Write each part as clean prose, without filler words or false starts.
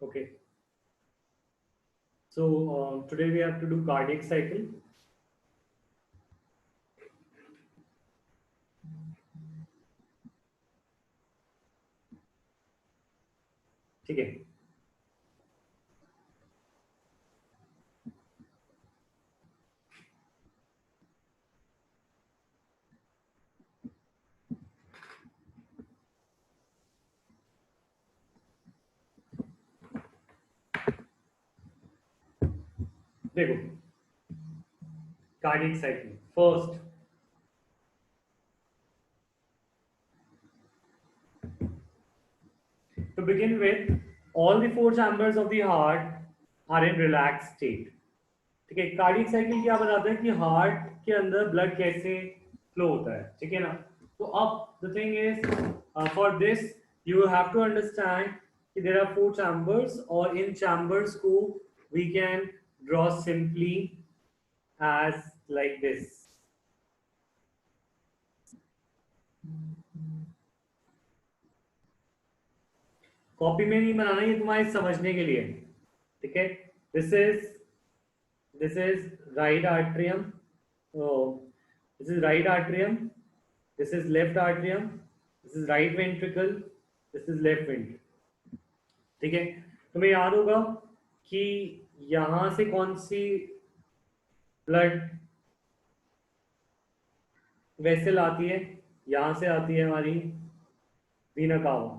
Okay. So today we have to do cardiac cycle. ठीक है. देखो, cardiac cycle. First, to begin with, all the four chambers of the heart are in relaxed state. ठीक है. Cardiac cycle क्या बताता है कि heart के अंदर ब्लड कैसे फ्लो होता है. ठीक है ना. तो अब the thing is for this you have to understand कि देयर आर फोर चैम्बर्स और इन चैम्बर्स को we can draw simply as like this. Copy में नहीं बनाना, ये तुम्हारे समझने के लिए. ठीक है. This is right atrium. This is right atrium. This is left atrium. This is right ventricle. This is left ventricle. ठीक है. तुम्हें याद होगा कि यहां से कौन सी ब्लड वेसल आती है. यहां से आती है हमारी वीना कावा.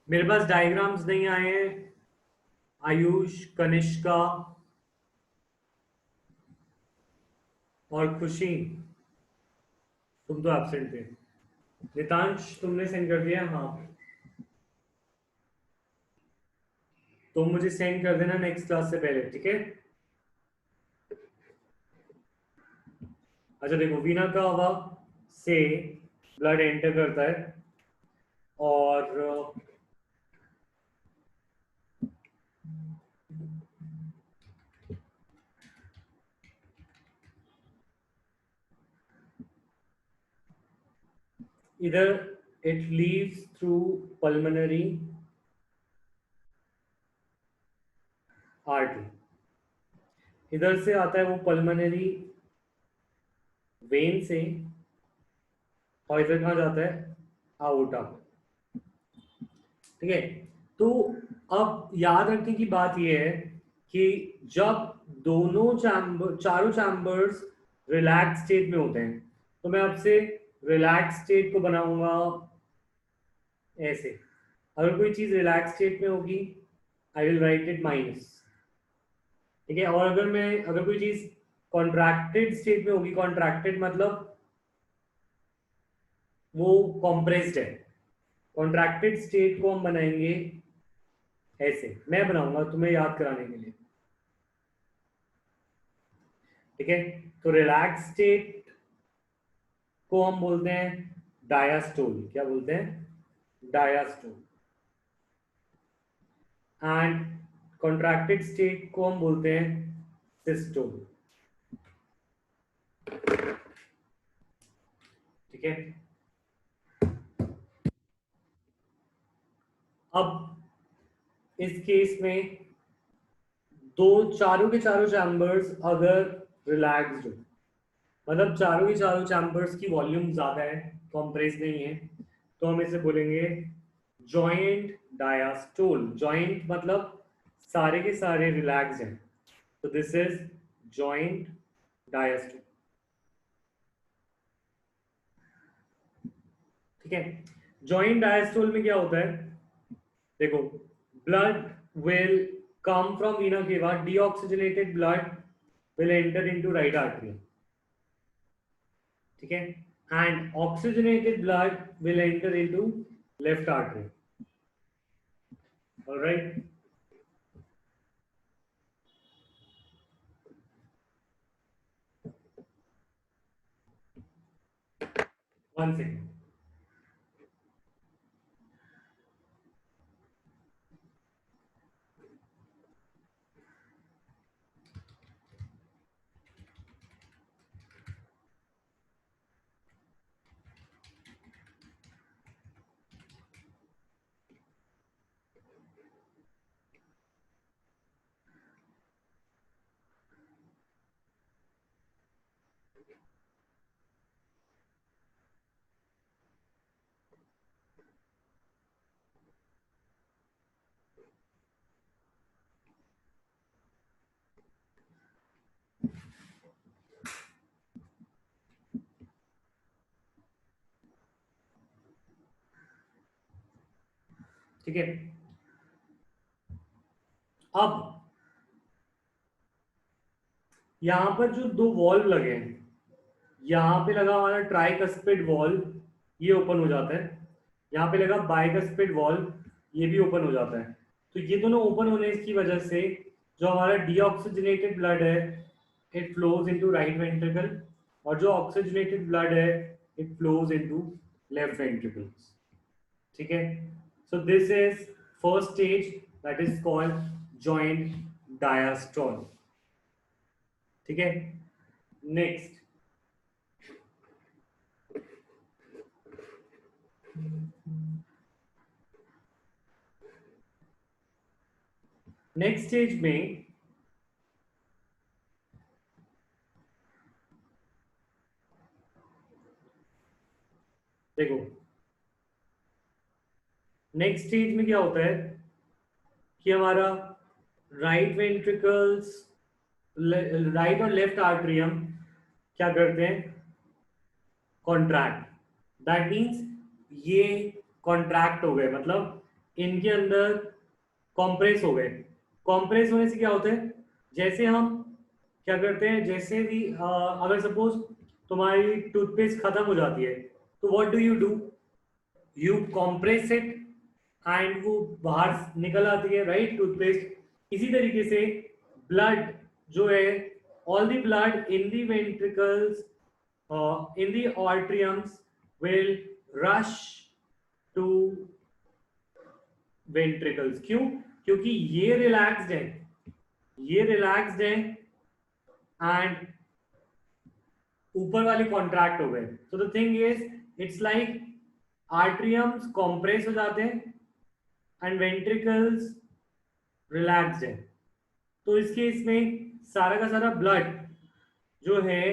मेरे पास डायग्राम्स नहीं आए हैं. आयुष, कनिष्का और खुशी, तुम तो एब्सेंट थे. नितांश, तुमने सेंड कर दिया. हाँ, तो मुझे सेंड कर देना नेक्स्ट क्लास से पहले. ठीक है. अच्छा देखो, वीना कावा से ब्लड एंटर करता है और इधर it leaves through pulmonary artery. इधर से आता है वो पल्मोनरी वेन से और इधर कहाँ जाता है, आउटा. ठीक है. तो अब याद रखने की बात यह है कि जब दोनों चैम्बर, चारों चैम्बर्स रिलैक्स स्टेट में होते हैं, तो मैं आपसे रिलैक्स स्टेट को बनाऊंगा ऐसे. अगर कोई चीज रिलैक्स स्टेट में होगी, I will write it minus. ठीक है. और अगर कोई चीज कॉन्ट्रैक्टेड स्टेट में होगी, कॉन्ट्रैक्टेड मतलब वो कॉम्प्रेस्ड है. कॉन्ट्रैक्टेड स्टेट को हम बनाएंगे ऐसे. मैं बनाऊंगा तुम्हें याद कराने के लिए. ठीक है. तो रिलैक्स स्टेट को हम बोलते हैं डायास्टोल. क्या बोलते हैं? डायास्टोल. एंड कॉन्ट्रैक्टेड स्टेट को हम बोलते हैं सिस्टोल. ठीक है. अब इस केस में दो, चारों के चारों चैम्बर्स अगर रिलैक्स्ड हो, मतलब चारों के चारों चैम्बर्स की वॉल्यूम ज्यादा है, कॉम्प्रेस नहीं है, तो हम इसे बोलेंगे जॉइंट डायास्टोल. जॉइंट मतलब सारे के सारे रिलैक्स हैं, तो दिस इज जॉइंट डायस्टोल। ठीक है, जॉइंट डायस्टोल में क्या होता है, देखो, blood will come from vena cava, deoxygenated blood will enter into right artery, ठीक है, and oxygenated blood will enter into left artery. All right, one second. ठीक है, अब यहां पर जो दो वॉल्व लगे हैं, यहाँ पे लगा हमारा ट्राइकस्पिड वॉल्व, ये ओपन हो जाता है, यहाँ पे लगा बाइकस्पिड वॉल्व, ये भी ओपन हो जाता है। तो ये दोनों ओपन होने की वजह से जो हमारा डीऑक्सीजनेटेड ब्लड है it flows into right ventricle, और जो ऑक्सीजनेटेड ब्लड है it flows into left ventricle. ठीक है, so this is first stage, that is called joint diastole. ठीक है, नेक्स्ट, नेक्स्ट स्टेज में देखो, नेक्स्ट स्टेज में क्या होता है कि हमारा राइट वेंट्रिकल्स, राइट और लेफ्ट आर्टरियम क्या करते हैं, कॉन्ट्रैक्ट। दैट मीन्स ये कॉन्ट्रैक्ट हो गए, मतलब इनके अंदर कॉम्प्रेस हो गए। कॉम्प्रेस होने से क्या होता है, जैसे हम क्या करते हैं, जैसे भी अगर सपोज तुम्हारी टूथपेस्ट खत्म हो जाती है, तो what do you do, you compress it and वो बाहर निकल आती है, राइट, टूथपेस्ट। इसी तरीके से ब्लड जो है, all the blood in the ventricles, in the atriums will rush to ventricles. क्यों, क्योंकि ये रिलैक्स्ड है, ये रिलैक्स्ड है एंड ऊपर वाले कॉन्ट्रैक्ट हो गए। So the thing is, it's like atriums compress हो जाते हैं एंड वेंट्रिकल्स रिलैक्स्ड है। तो इस केस में सारा का सारा ब्लड जो है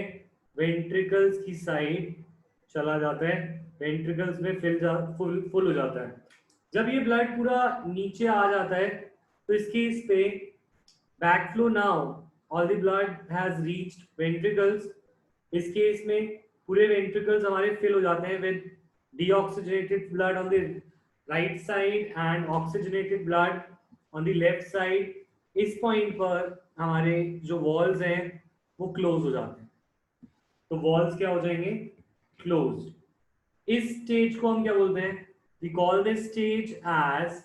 वेंट्रिकल्स की साइड चला जाता है, वेंट्रिकल्स में फुल हो जाता है। जब ये ब्लड पूरा नीचे आ जाता है, तो इस केस पे backflow now, all the blood has reached ventricles। इस केस में पूरे ventricles हमारे fill हो जाते हैं with deoxygenated blood on the right side and oxygenated blood on the left side। इस point पर हमारे जो walls हैं वो close हो जाते हैं, तो walls क्या हो जाएंगे, closed। इस stage को हम क्या बोलते हैं, we call this stage as,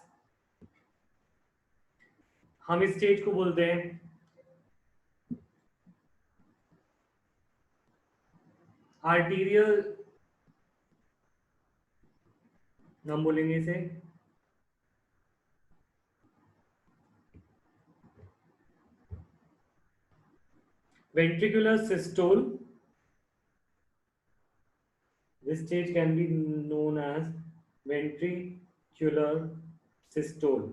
हम इस stage को बोलते हैं आर्टीरियल, हम बोलेंगे इसे ventricular systole। This stage can be known as ventricular systole।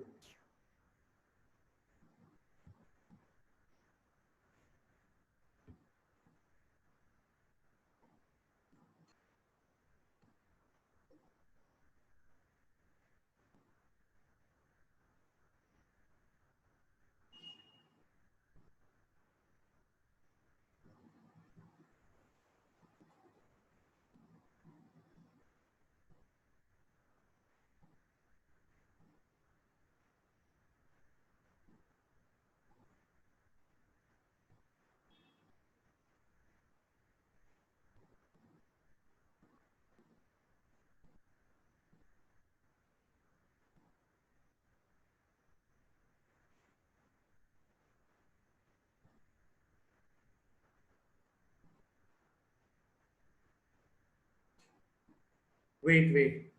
Wait wait,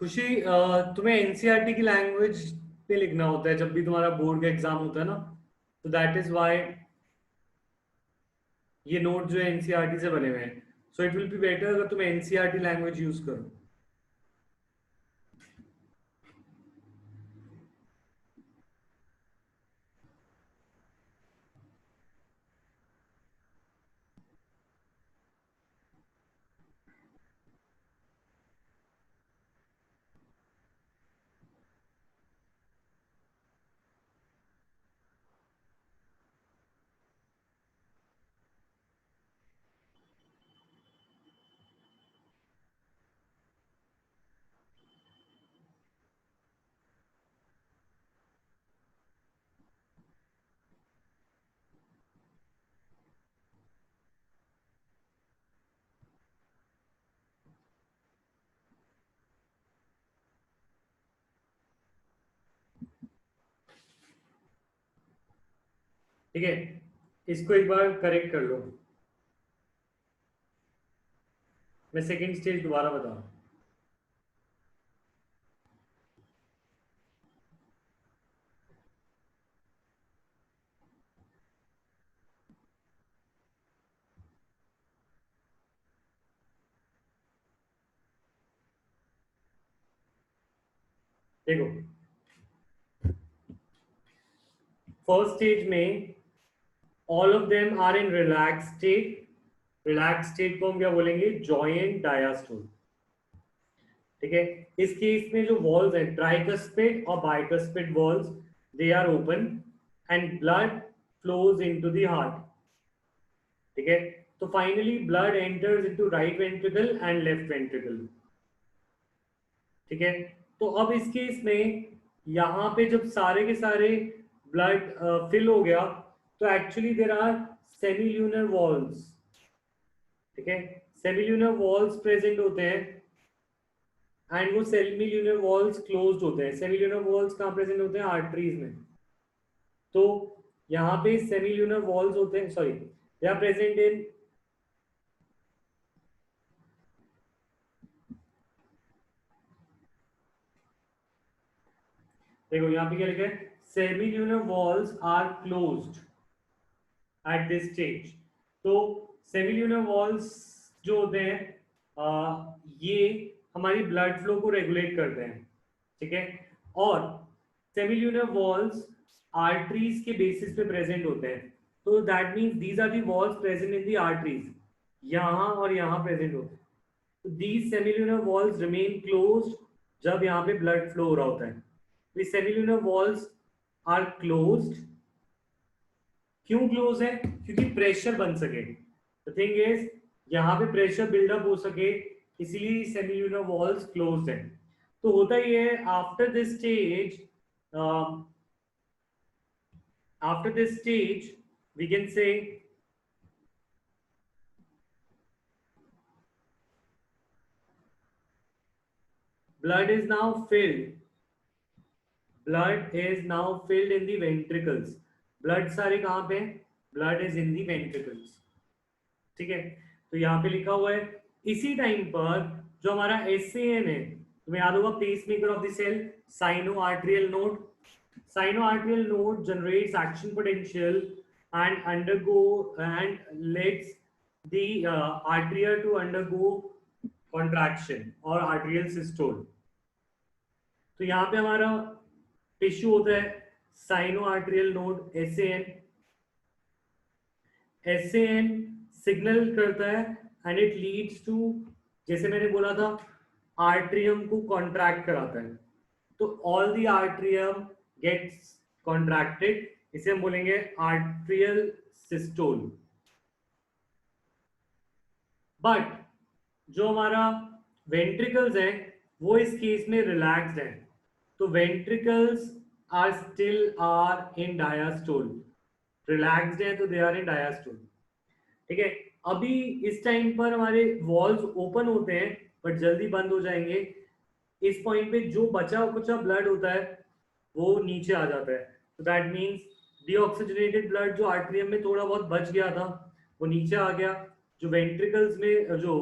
Khushi तुम्हें एनसीईआरटी की लैंग्वेज पे लिखना होता है जब भी तुम्हारा बोर्ड का एग्जाम होता है ना, तो दैट इज व्हाई ये नोट जो है एनसीईआरटी से बने हुए हैं। So it will be better अगर तुम एनसीईआरटी लैंग्वेज यूज करो। ठीक है, इसको एक बार करेक्ट कर लो। मैं सेकंड स्टेज दोबारा बता रहा हूँ। देखो, फर्स्ट स्टेज में all of them are in relax state. Relax state को हम क्या बोलेंगे? Joint diastole. ठीक है, इस केस में जो वॉल्स हैं ट्राइकस्पिड और bicuspid valves, they are open and blood flows into the heart. ठीक है, तो finally blood enters into right ventricle and left ventricle. ठीक है, तो अब इस केस में यहाँ पे जब सारे के सारे ब्लड फिल हो गया, तो actually there are semilunar valves. ठीक है, सेमिल्यूनर वॉल्स प्रेजेंट होते हैं एंड वो सेमिल्यूनर वॉल्स क्लोज्ड होते हैं। सेमिल्यूनर वॉल्स कहाँ प्रेजेंट होते हैं? आर्टरीज में। तो यहाँ पे सेमिल्यूनर वॉल्स होते हैं, sorry, they are present in, देखो यहाँ पे क्या लिखा है? Semilunar valves are closed at this stage. तो सेमिल्यूनर वॉल्स जो होते हैं ये हमारी ब्लड फ्लो को रेगुलेट करते हैं। ठीक है, और सेमिल्यूनर वॉल्स आर्टरीज के बेसिस पे प्रेजेंट होते हैं। तो that means these are the valves present in the arteries, यहाँ और यहाँ प्रेजेंट होते हैं। तो these semilunar valves remain closed जब यहाँ पे ब्लड फ्लो हो रहा होता है। तो सेमिल्यूनर वॉल्स आर क्लोज्ड। क्यों क्लोज है? क्योंकि प्रेशर बन सके। द थिंग इज यहाँ पे प्रेशर बिल्डअप हो सके, इसीलिए सेमिल्यूनर वॉल्स क्लोज्ड है। तो होता ही है after this stage, after this stage we can say blood is now filled, blood is now filled in the ventricles। blood सारे कहाँ पे? blood is in the ventricles। ठीक है, तो यहाँ पे लिखा हुआ है। इसी टाइम पर जो हमारा SAN है, तुम्हें याद होगा pacemaker of the cell, sino arterial node. Sino arterial node generates action potential and undergo and lets the artery to undergo contraction or arterial systole। तो यहाँ पे हमारा टिश्यू होता है sino arterial node SAN। SAN signal करता है and it leads to, जैसे मैंने बोला था, आर्ट्रियम को कॉन्ट्रैक्ट कराता है। तो all the atrium gets contracted, इसे हम बोलेंगे आर्ट्रियल सिस्टोल। बट जो हमारा वेंट्रिकल्स है वो इस केस में रिलैक्स्ड है। तो ventricles are still are in diastole, relaxed है तो दे आर इन डायास्टोल। ठीक है, अभी इस टाइम पर हमारे वॉल्स ओपन होते हैं बट जल्दी बंद हो जाएंगे। इस पॉइंट पे जो बचा कुचा ब्लड होता है वो नीचे आ जाता है। तो दैट मीन्स डीऑक्सीजनेटेड ब्लड जो आर्टरियम में थोड़ा बहुत बच गया था वो नीचे आ गया, जो वेंट्रिकल्स में जो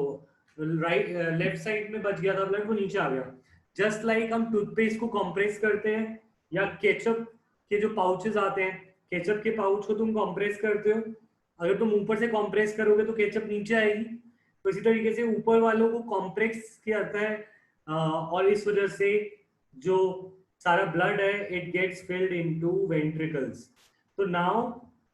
राइट लेफ्ट साइड में बच गया था ब्लड वो नीचे आ गया। जस्ट लाइक हम टूथपेस्ट को कंप्रेस करते हैं या केचप के जो पाउचेस आते हैं, केचप के पाउच को तुम कंप्रेस करते हो, अगर तुम ऊपर से कंप्रेस करोगे तो केचप नीचे आएगी। तो इसी तरीके से ऊपर वालों को कॉम्प्रेस किया जाता है और इस वजह से जो सारा ब्लड है it gets filled into ventricles. तो now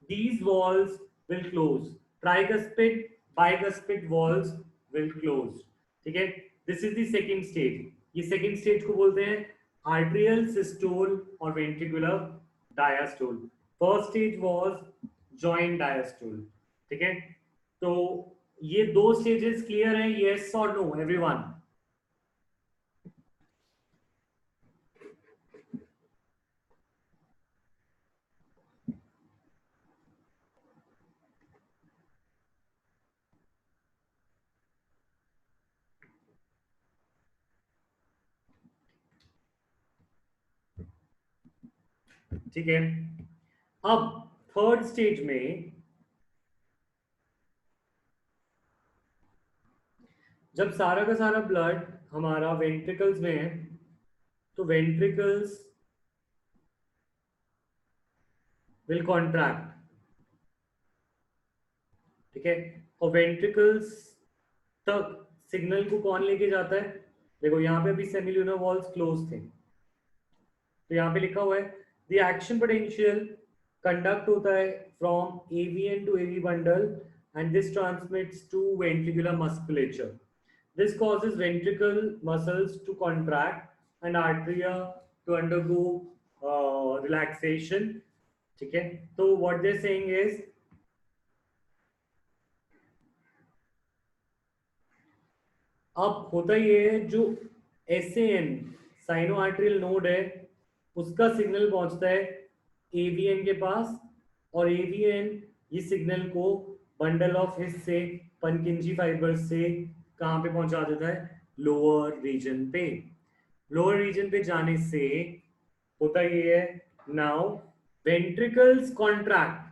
these walls will close, tricuspid bicuspid walls will close। ठीक है, this is the second stage. ये सेकंड स्टेज को बोलते हैं आर्ट्रियल सिस्टोल और ventricular diastole. First stage was joint diastole. ठीक है, तो ये दो स्टेजेस क्लियर है, यस और नो एवरीवन? ठीक है, अब थर्ड स्टेज में जब सारा का सारा ब्लड हमारा वेंट्रिकल्स में है तो वेंट्रिकल्स विल कॉन्ट्रैक्ट। ठीक है, और वेंट्रिकल्स तक सिग्नल को कौन लेके जाता है? देखो यहाँ पे अभी सेमिल्यूनर वॉल्स क्लोज थे, तो यहाँ पे लिखा हुआ है द एक्शन पोटेंशियल कंडक्ट होता है from AVN to AV bundle and this transmits to ventricular musculature. This causes ventricle muscles to contract and atria to undergo relaxation. ठीक है, तो व्हाट दे सेइंग इज अब होता ये है जो एसएन साइनो आर्टरियल नोड है उसका सिग्नल पहुंचता है एवीएन के पास, और एवीएन ये सिग्नल को बंडल ऑफ हिस्से पनकिंजी फाइबर से कहां पे पहुंचा देता है? लोअर रीजन पे। लोअर रीजन पे जाने से होता ये है नाउ वेंट्रिकल्स कॉन्ट्रैक्ट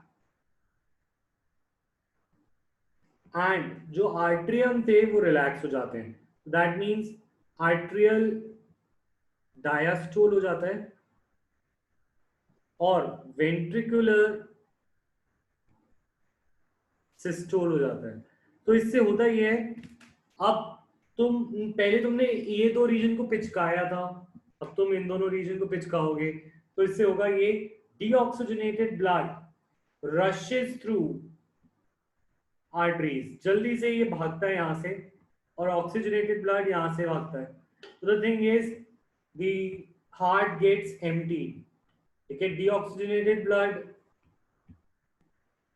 एंड जो आर्ट्रियम थे वो रिलैक्स हो जाते हैं। दैट मीन्स आर्ट्रियल डायस्टोल हो जाता है और वेंट्रिकुलर सिस्टोल हो जाता है। तो इससे होता ये है, अब तुम पहले तुमने ये दो रीजन को पिचकाया था, अब तुम इन दोनों रीजन को पिचकाओगे तो इससे होगा ये deoxygenated blood rashes through arteries, जल्दी से ये भागता है यहाँ से और ऑक्सीजनेटेड ब्लड यहाँ से भागता है। तो the thing is the heart gets empty. ठीक है, डीऑक्सीजनेटेड ब्लड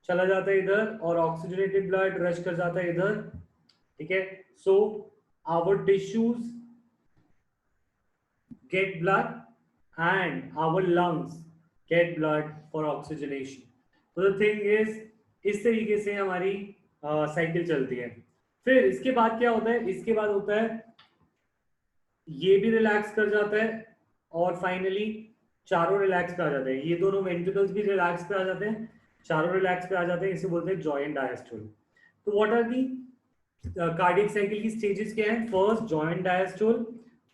चला जाता है इधर और ऑक्सीजनेटेड ब्लड रश कर जाता है इधर। ठीक है, so our tissues get blood and our lungs get blood for oxygenation। तो the thing is इस तरीके से हमारी साइकिल चलती है। फिर इसके बाद क्या होता है? इसके बाद होता है ये भी रिलैक्स कर जाता है और फाइनली चारों रिलैक्स पे आ जाते हैं, ये दोनों वेंट्रिकल्स भी रिलैक्स पे आ जाते हैं, चारों रिलैक्स पे आ जाते हैं, इसे बोलते हैं जॉइंट डायस्टोल। तो what are the cardiac cycle की स्टेजेस क्या है? First joint diastole.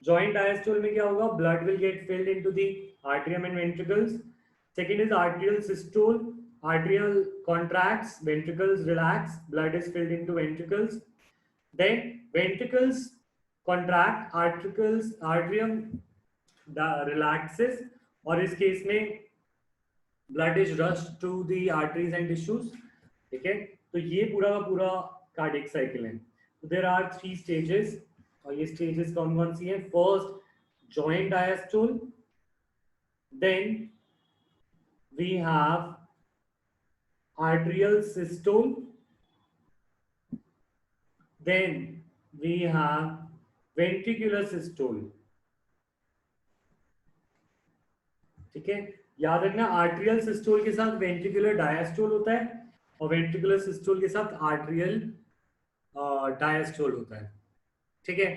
Joint diastole में क्या होगा? Blood will get filled into the atrium and ventricles. Second is arterial systole, arterial contracts, ventricles relax, blood is filled into ventricles. Then ventricles contract, atrium relaxes, और इस case में blood is rushed to the arteries and tissues। ठीक है, तो ये पूरा का पूरा कार्डियक साइकिल है। तो देयर आर 3 स्टेजेस और ये स्टेजेस कौन कौन सी हैं? First joint diastole, then we have arterial systole, then we have ventricular systole। ठीक है, याद रखना आर्ट्रियल सिस्टोल के साथ वेंट्रिकुलर डायस्टोल होता है और वेंट्रिकुलर सिस्टोल के साथ आर्ट्रियल डायस्टोल होता है। ठीक है,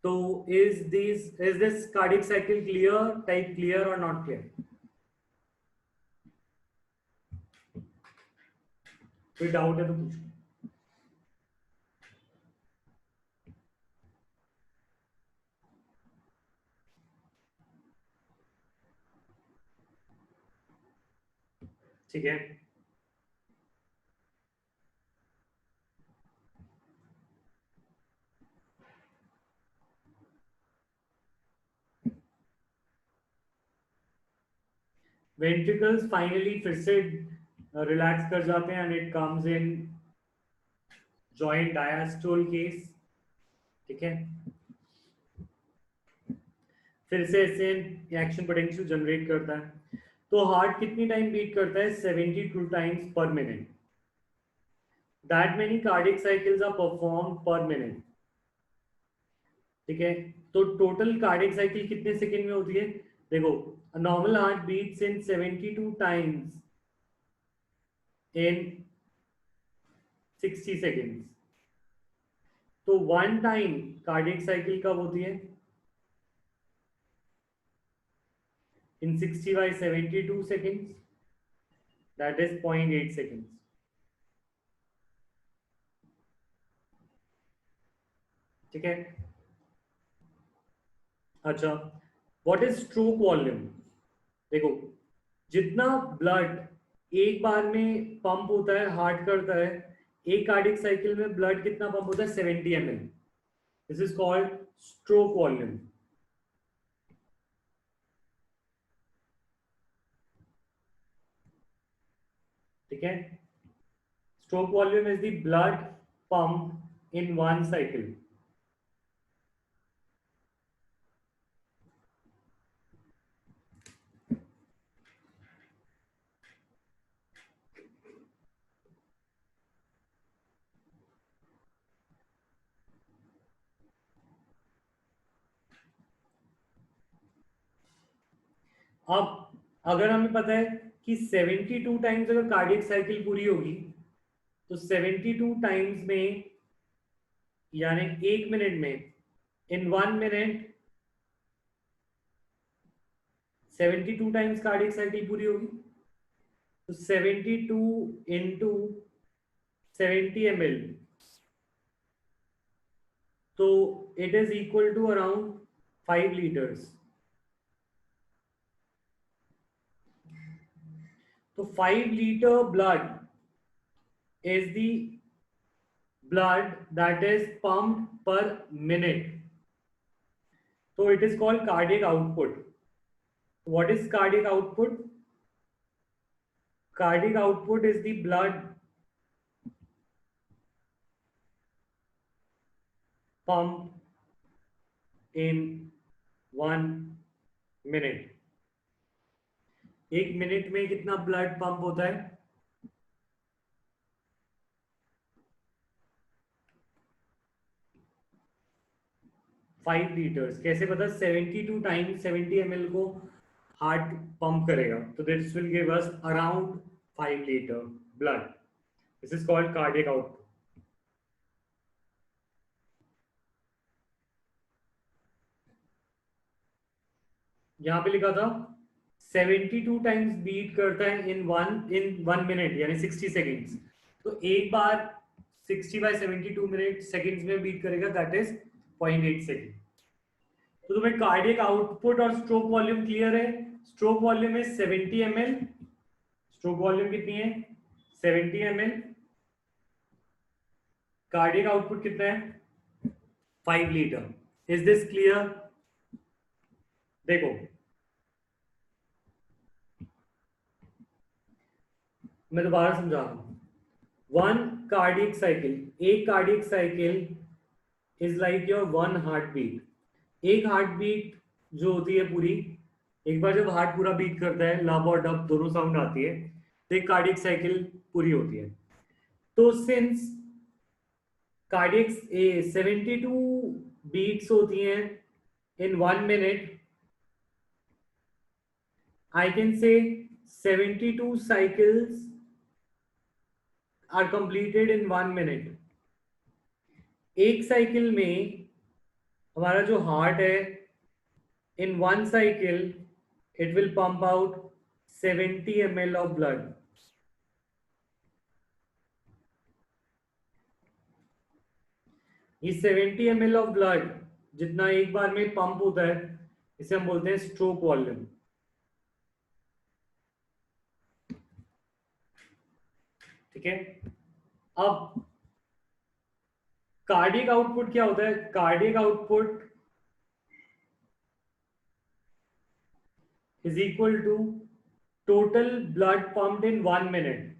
तो is this cardiac cycle clear, type clear और नॉट क्लियर? कोई डाउट है तो पूछो। ठीक है, वेंट्रिकल्स फाइनली फिर से रिलैक्स कर जाते हैं and it comes in joint diastole case. ठीक है, फिर से ऐसे एक्शन पोटेंशियल जनरेट करता है। तो हार्ट कितनी टाइम बीट करता है? 72 times per minute. That many cardiac cycles are perform per minute. ठीक है, तो टोटल कार्डियक साइकिल कितने सेकंड में होती है? देखो, normal heart beats in 72 times in 60 seconds. तो वन टाइम कार्डियक साइकिल कब होती है? इन 60 by 72 seconds, that is 0.8 seconds. ठीक है, अच्छा, व्हाट इज स्ट्रोक वॉल्यूम? देखो, जितना ब्लड एक बार में पंप होता है, हार्ट करता है, एक कार्डियक साइकिल में ब्लड कितना पंप होता है? 70 ml। This is called stroke volume. ठीक है, stroke volume is the blood pump in one cycle. अब अगर हमें पता है कि 72 टाइम्स अगर कार्डियक साइकिल पूरी होगी, तो 72 टाइम्स में यानी एक मिनट में, in one minute 72 times cardiac cycle पूरी होगी। तो 72 इंटू 70 ml, तो it is equal to around 5 litres. तो 5 litre blood is the blood that is pumped per minute. So it is called cardiac output. What is cardiac output? Cardiac output is the blood pumped in 1 minute. एक minute में कितना blood pump होता है? 5 litres. कैसे पता? 72 times 70 ml को heart pump करेगा, तो this will give us around 5 litre blood. This is called cardiac output. यहां पे लिखा था 72 टाइम्स बीट करता है इन वन मिनट यानी 60 सेकेंड्स। तो एक बार 60 बाय 72 मिनट सेकेंड्स में बीट करेगा, दैट इज 0.8 सेकेंड। तो तुम्हें कार्डियक आउटपुट और स्ट्रोक वॉल्यूम क्लियर है? स्ट्रोक वॉल्यूम है 70 ml। स्ट्रोक वॉल्यूम कितनी है? 70 ml। कार्डियक आउटपुट कितना है? 5 लीटर। Is this clear? देखो, मैं दोबारा समझा रहा हूं। वन कार्डियक साइकिल, एक cardiac cycle is like your one heart beat. एक हार्ट बीट जो होती है पूरी, एक बार जब हार्ट पूरा बीट करता है, लब और डब दोनों साउंड आती है, तो एक कार्डियक साइकिल पूरी होती है। तो सिंस कार्डियक 72 बीट्स होती हैं इन 1 minute, I can say 72 cycles are completed in 1 minute. एक साइकिल में हमारा जो हार्ट है, in one cycle it will pump out 70 ml of blood. ये 70 ml ऑफ ब्लड जितना एक बार में पंप होता है, इसे हम बोलते हैं स्ट्रोक वॉल्यूम। ठीक है। अब कार्डियक आउटपुट क्या होता है? Cardiac output is equal to total blood pumped in 1 minute.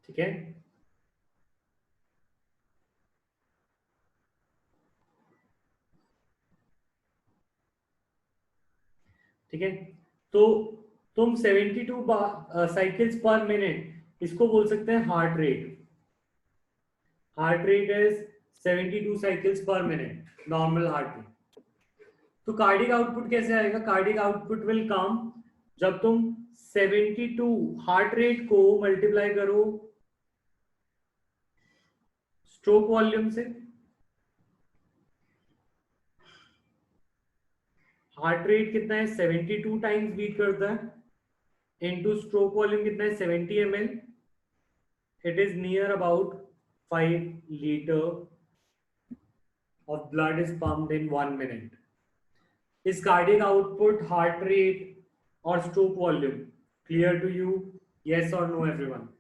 ठीक है। ठीक है। तो तुम 72 साइकिल्स पर मिनट इसको बोल सकते हैं heart rate. Heart rate is 72 cycles पर मिनट, नॉर्मल हार्ट रेट। तो कार्डिक आउटपुट कैसे आएगा? कार्डिक आउटपुट विल कम जब तुम 72 हार्ट रेट को मल्टीप्लाई करो स्ट्रोक वॉल्यूम से। हार्ट रेट कितना है? 72 टाइम्स बीट करता है, इनटू स्ट्रोक वॉल्यूम कितना है? 70 ml। It is near about 5 litre of blood is pumped in 1 minute. Is cardiac output, heart rate, or stroke volume clear to you? Yes or no, everyone?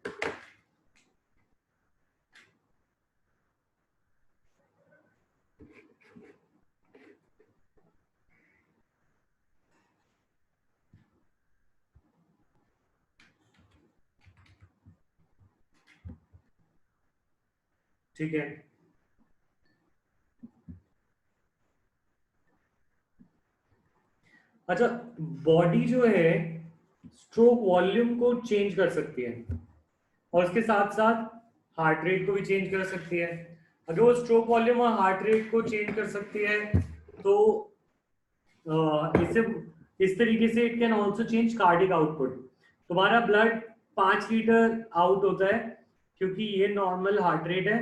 ठीक है। अच्छा, body जो है stroke volume को change कर सकती है और उसके साथ साथ हार्ट रेट को भी चेंज कर सकती है। अगर वो स्ट्रोक वॉल्यूम और हार्ट रेट को चेंज कर सकती है तो इसे इस तरीके से it can also change cardiac output. तुम्हारा ब्लड 5 लीटर आउट होता है क्योंकि ये नॉर्मल हार्ट रेट है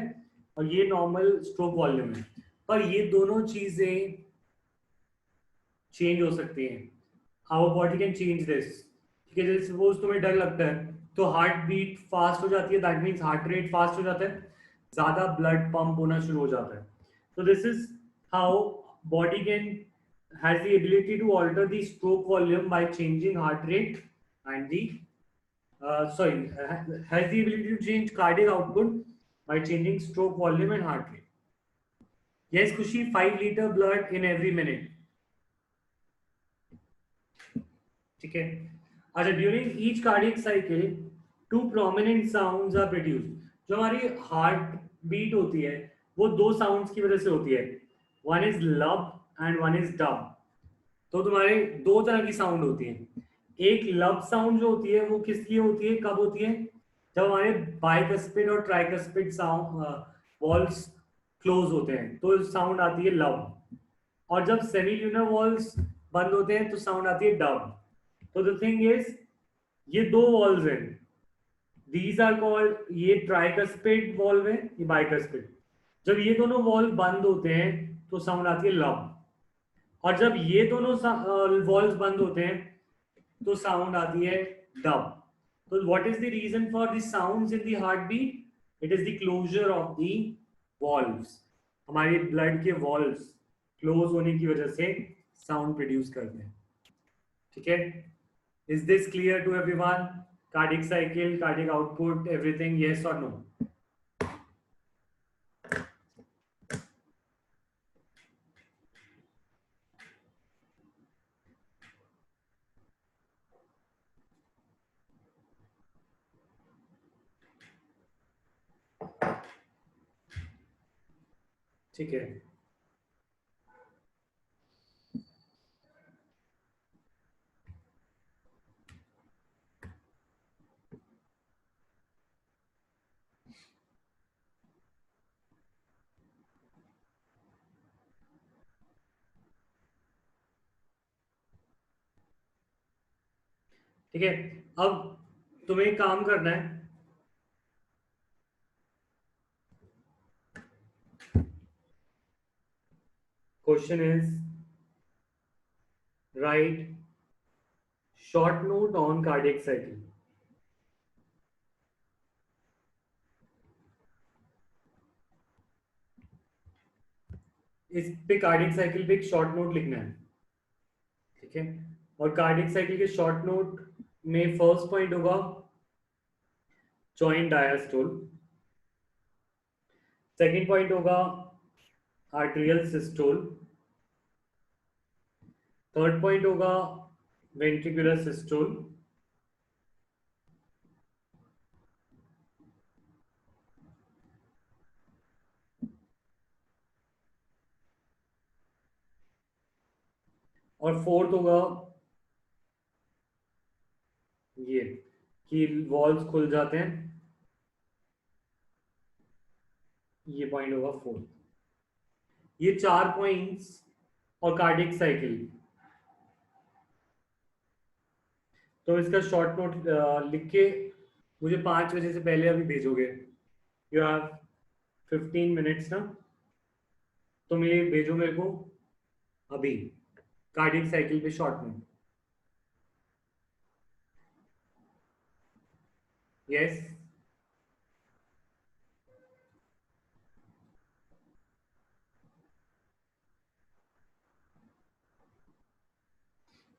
और ये नॉर्मल स्ट्रोक वॉल्यूम है, पर ये दोनों चीजें चेंज हो सकती हैं। Our body can change this. ठीक है, जैसे सपोज तुम्हें डर लगता है तो हार्ट बीट फास्ट हो जाती है, that means heart rate fast हो जाता है, ज्यादा ब्लड पंप होना शुरू हो जाता है। तो this is how body can has the ability to alter the stroke volume by changing heart rate and the has the ability to change cardiac output by changing stroke volume and heart rate. Yes, Kushi, 5 liter blood in every minute. ठीक है। अच्छा, during each cardiac cycle two prominent sounds are produced. जो हमारी heart beat होती है वो दो sounds की वजह से होती है, वन इज लब एंड वन इज डब। तो तुम्हारे दो तरह की साउंड होती है। एक लब साउंड जो होती है वो किस लिए होती है, कब होती है? जब हमारे बाइकस्पिड और ट्राइकस्पिड साउंड वॉल्स क्लोज होते हैं तो साउंड आती है लब, और जब सेमील्यूनर वॉल्स बंद होते हैं तो साउंड आती है डब। तो द थिंग इज, ये दो वॉल्व हैं, दीज आर कॉल्ड, ये ट्राइकस्पिड वॉल्व है, ये बाइकस्पिड। जब ये दोनों वॉल्व बंद होते हैं तो साउंड आती है लब, और जब ये दोनों वॉल्व्स बंद होते हैं तो साउंड आती है डब। तो what is the reason for the sounds in the heart beat? It is the closure of the valves. हमारे ब्लड के वॉल्व्स क्लोज होने की वजह से साउंड प्रोड्यूस करते हैं। ठीक है। Is this clear to everyone? Cardiac cycle, cardiac output, everything, yes or no? ठीक है। ठीक है। अब तुम्हें काम करना है, question is right short note on cardiac cycle. इस पे कार्डियक साइकिल पे एक शॉर्ट नोट लिखना है, ठीक है। और कार्डियक साइकिल के शॉर्ट नोट में फर्स्ट पॉइंट होगा जॉइंट डायस्टोल, सेकंड पॉइंट होगा आर्टेरियल सिस्टोल, थर्ड पॉइंट होगा वेंट्रिकुलर सिस्टोल, और फोर्थ होगा ये कि वॉल्स खुल जाते हैं, ये पॉइंट होगा फोर्थ। ये 4 पॉइंट्स और कार्डियक साइकिल। तो इसका शॉर्ट नोट लिख के मुझे 5 बजे से पहले अभी भेजोगे। यू हैव 15 मिनट्स ना, तो मेरे भेजो मेरे को अभी कार्डियक साइकिल पे शॉर्ट नोट। यस,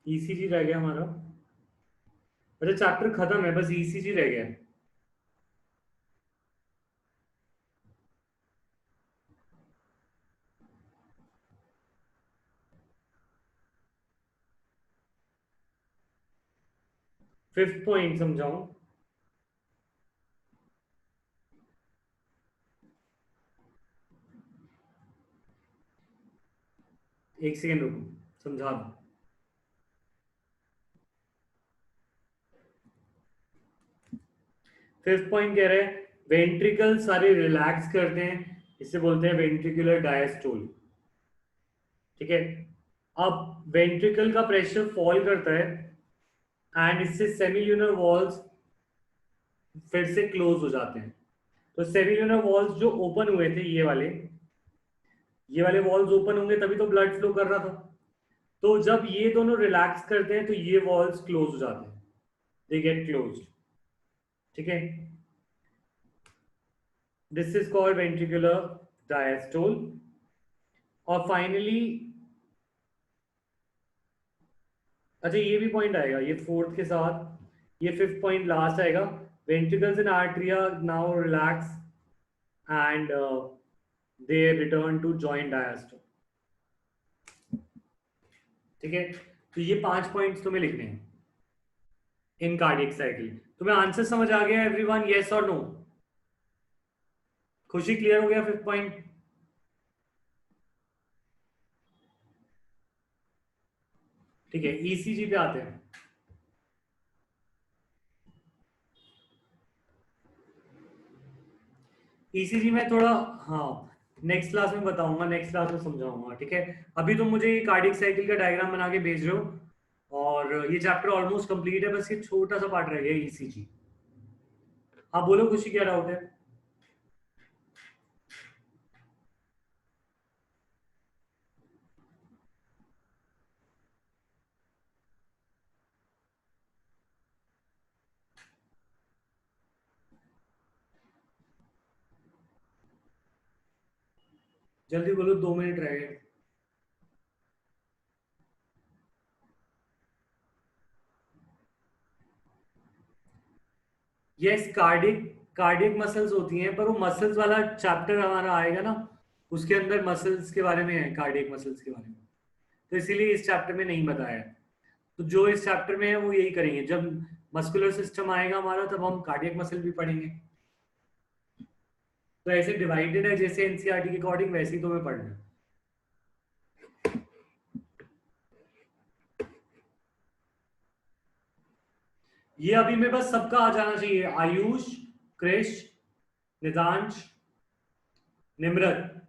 ईसीजी रह गया हमारा। अच्छा, चैप्टर खत्म है, बस ईसीजी रह गया। 5th पॉइंट समझाऊं? एक सेकेंड रुको, समझा दो। 5th पॉइंट कह रहे हैं वेंट्रिकल सारे रिलैक्स करते हैं, इसे बोलते हैं वेंट्रिकुलर डायस्टोल, ठीक है। अब वेंट्रिकल का प्रेशर फॉल करता है एंड इससे सेमिल्यूनर वॉल्स फिर से क्लोज हो जाते हैं। तो सेमिल्यूनर वॉल्स जो ओपन हुए थे, ये वाले वॉल्स ओपन होंगे तभी तो ब्लड फ्लो कर रहा था। तो जब ये दोनों रिलैक्स करते हैं तो ये वॉल्स क्लोज हो जाते हैं, दे गेट क्लोज्ड, ठीक है। This is called ventricular diastole. और फाइनली, अच्छा ये भी पॉइंट आएगा, ये फोर्थ के साथ ये 5th पॉइंट लास्ट आएगा। Ventricles and atria now relax and they return to joint diastole, ठीक है। तो ये 5 पॉइंट्स तुम्हें लिखने हैं इन कार्डियक साइकिल। तुम्हें आंसर समझ आ गया एवरीवन, यस और नो? खुशी, क्लियर हो गया 5th पॉइंट? ठीक है, ईसीजी पे आते हैं। ईसीजी में थोड़ा, हाँ, नेक्स्ट क्लास में बताऊंगा, नेक्स्ट क्लास में समझाऊंगा, ठीक है। अभी तुम मुझे ये कार्डियक साइकिल का डायग्राम बना के भेज रहे हो और ये चैप्टर ऑलमोस्ट कंप्लीट है, बस ये छोटा सा पार्ट रह गया ईसीजी। हाँ बोलो खुशी, क्या डाउट है? जल्दी बोलो, 2 मिनट रह गए। यस, कार्डियक कार्डियक मसल्स होती हैं, पर वो मसल्स वाला चैप्टर हमारा आएगा ना, उसके अंदर मसल्स के बारे में है, कार्डियक मसल्स के बारे में, तो इसीलिए इस चैप्टर में नहीं बताया है। तो जो इस चैप्टर में है वो यही करेंगे, जब मस्कुलर सिस्टम आएगा हमारा तब हम कार्डियक मसल भी पढ़ेंगे। तो ऐसे डिवाइडेड है जैसे एनसीईआरटी के अकॉर्डिंग, वैसे ही तुम्हें पढ़ना है। ये अभी में बस सबका आ जाना चाहिए, आयुष, क्रिश, निदांश, निम्रत,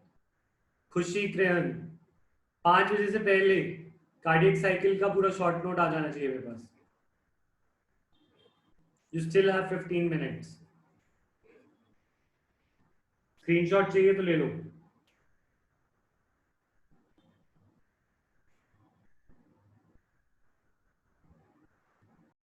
खुशी, क्रेहन, 5 बजे से पहले कार्डियक साइकिल का पूरा शॉर्ट नोट आ जाना चाहिए मेरे पास। You still have 15 minutes. Screenshot चाहिए तो ले लो।